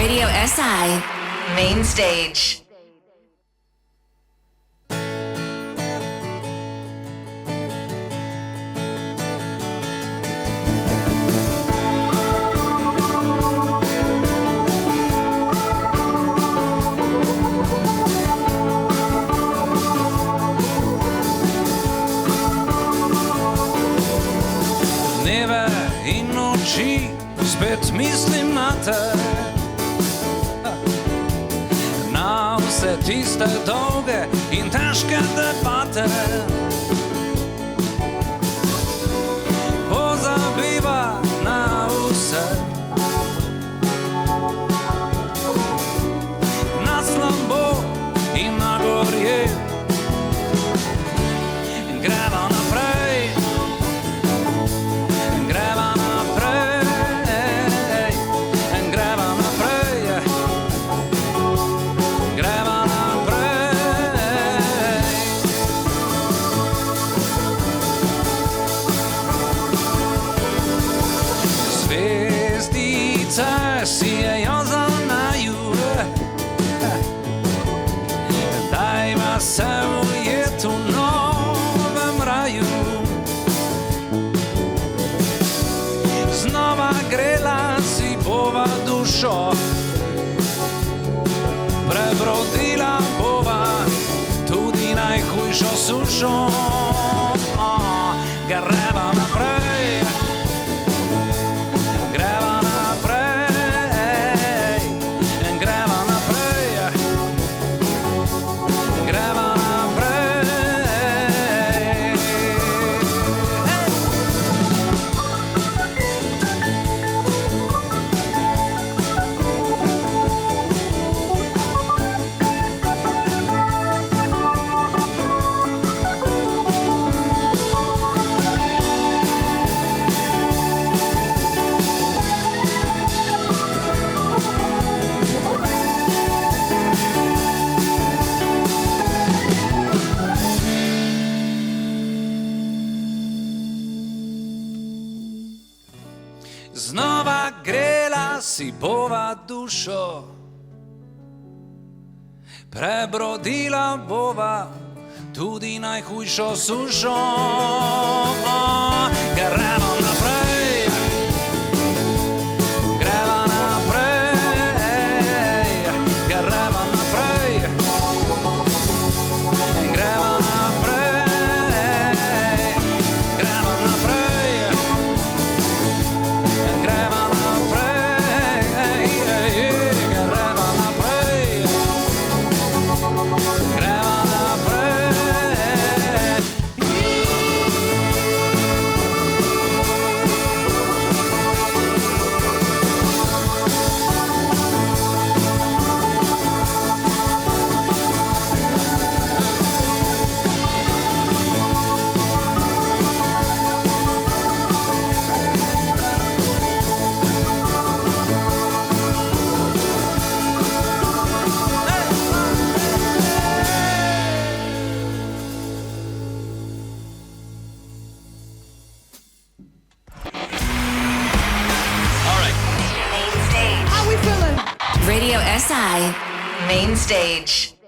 Radio SI Main Stage. Dneve in noči spet mislim na te, na vse tiste dolge in težke debate. Pozabiva na vse, na slabo in na gorje. In greva naprej, greva naprej, greva naprej, greva naprej. Zvezdice sijejo za naju, dajva se ujet v novem raju. Znova grela si bova dušo, prebrodila bova tudi najhujšo sušo. Greva naprej, greva naprej, greva naprej, greva naprej. Znova grela si bova dušo, prebrodila bova tudi najhujšo sušo. Greva naprej, greva naprej, greva naprej, greva naprej, greva naprej. Greva naprej, greva naprej, greva naprej. Radio SI Main Stage.